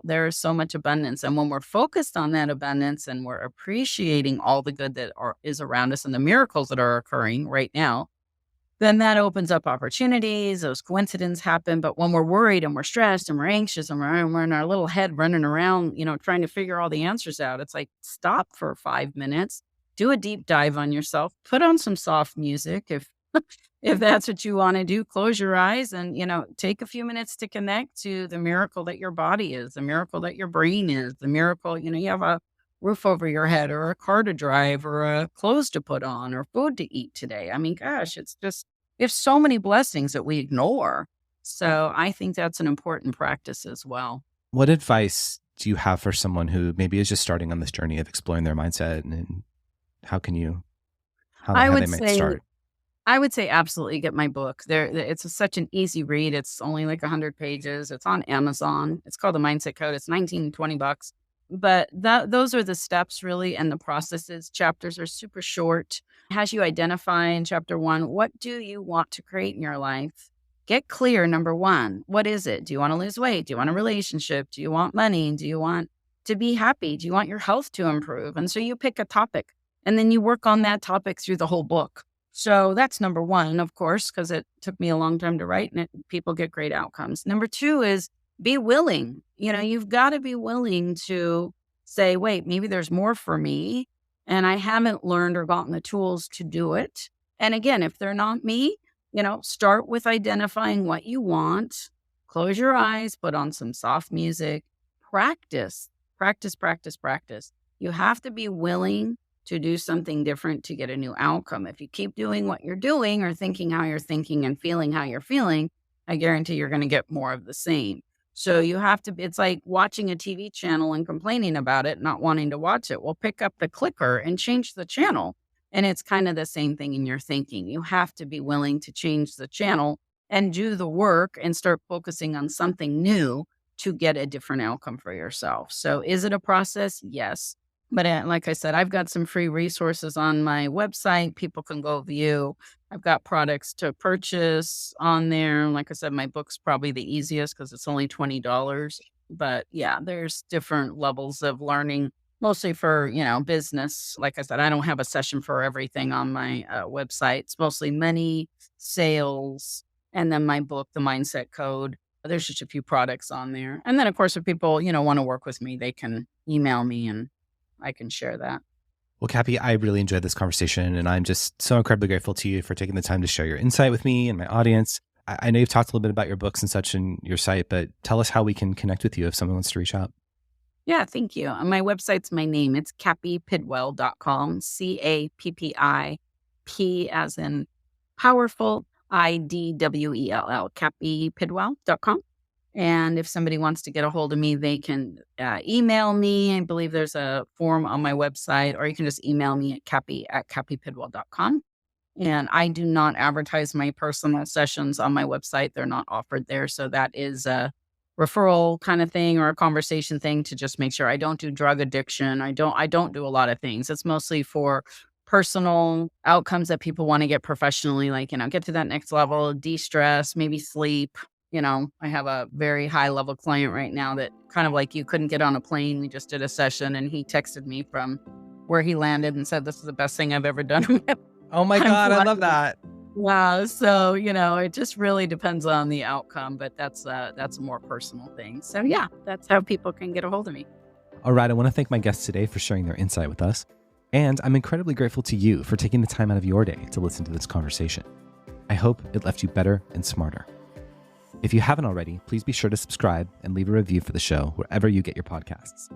there is so much abundance. And when we're focused on that abundance and we're appreciating all the good that is around us and the miracles that are occurring right now, then that opens up opportunities. Those coincidences happen. But when we're worried and we're stressed and we're anxious and we're in our little head running around, trying to figure all the answers out, it's like stop for 5 minutes, do a deep dive on yourself, put on some soft music if that's what you want to do. Close your eyes and, take a few minutes to connect to the miracle that your body is, the miracle that your brain is, the miracle, you have a roof over your head or a car to drive or clothes to put on or food to eat today. I mean, gosh, it's just, we have so many blessings that we ignore. So I think that's an important practice as well. What advice do you have for someone who maybe is just starting on this journey of exploring their mindset, and how they might start? I would say absolutely get my book. It's such an easy read. It's only like 100 pages. It's on Amazon. It's called The Mindset Code. It's $19-20. But those are the steps really, and the processes. Chapters are super short. It has you identify in chapter 1, what do you want to create in your life? Get clear, number 1. What is it? Do you want to lose weight? Do you want a relationship? Do you want money? Do you want to be happy? Do you want your health to improve? And so you pick a topic, and then you work on that topic through the whole book. So that's number 1, of course, because it took me a long time to write, and people get great outcomes. Number 2 is be willing. You've got to be willing to say, wait, maybe there's more for me, and I haven't learned or gotten the tools to do it. And again, if they're not me, start with identifying what you want, close your eyes, put on some soft music, practice. You have to be willing to do something different to get a new outcome. If you keep doing what you're doing or thinking how you're thinking and feeling how you're feeling, I guarantee you're going to get more of the same. So you have to, it's like watching a TV channel and complaining about it, not wanting to watch it. Well, pick up the clicker and change the channel. And it's kind of the same thing in your thinking. You have to be willing to change the channel and do the work and start focusing on something new to get a different outcome for yourself. So is it a process? Yes. But like I said, I've got some free resources on my website. People can go view. I've got products to purchase on there. Like I said, my book's probably the easiest because it's only $20. But yeah, there's different levels of learning, mostly for, business. Like I said, I don't have a session for everything on my website. It's mostly money, sales, and then my book, The Mindset Code. There's just a few products on there. And then, of course, if people, want to work with me, they can email me and I can share that. Well, Cappi, I really enjoyed this conversation, and I'm just so incredibly grateful to you for taking the time to share your insight with me and my audience. I know you've talked a little bit about your books and such in your site, but tell us how we can connect with you if someone wants to reach out. Yeah, thank you. My website's my name. It's cappipidwell.com, CAPPI, P as in powerful, IDWELL, cappipidwell.com. And if somebody wants to get a hold of me, they can email me. I believe there's a form on my website, or you can just email me at cappipidwell.com. And I do not advertise my personal sessions on my website. They're not offered there. So that is a referral kind of thing or a conversation thing to just make sure I don't do drug addiction. I don't do a lot of things. It's mostly for personal outcomes that people want to get professionally, like, get to that next level, de-stress, maybe sleep. I have a very high level client right now that kind of like you couldn't get on a plane. We just did a session and he texted me from where he landed and said, this is the best thing I've ever done. Oh my God, I love that. Wow. So, it just really depends on the outcome, but that's a more personal thing. So yeah, that's how people can get a hold of me. All right. I want to thank my guests today for sharing their insight with us. And I'm incredibly grateful to you for taking the time out of your day to listen to this conversation. I hope it left you better and smarter. If you haven't already, please be sure to subscribe and leave a review for the show wherever you get your podcasts.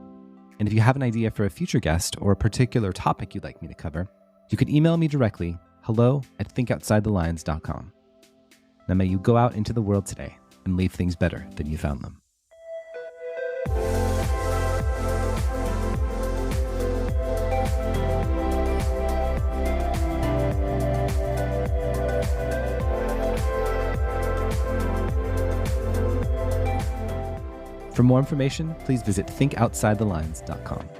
And if you have an idea for a future guest or a particular topic you'd like me to cover, you can email me directly, hello@thinkoutside-the-lines.com. Now may you go out into the world today and leave things better than you found them. For more information, please visit thinkoutsidethelines.com.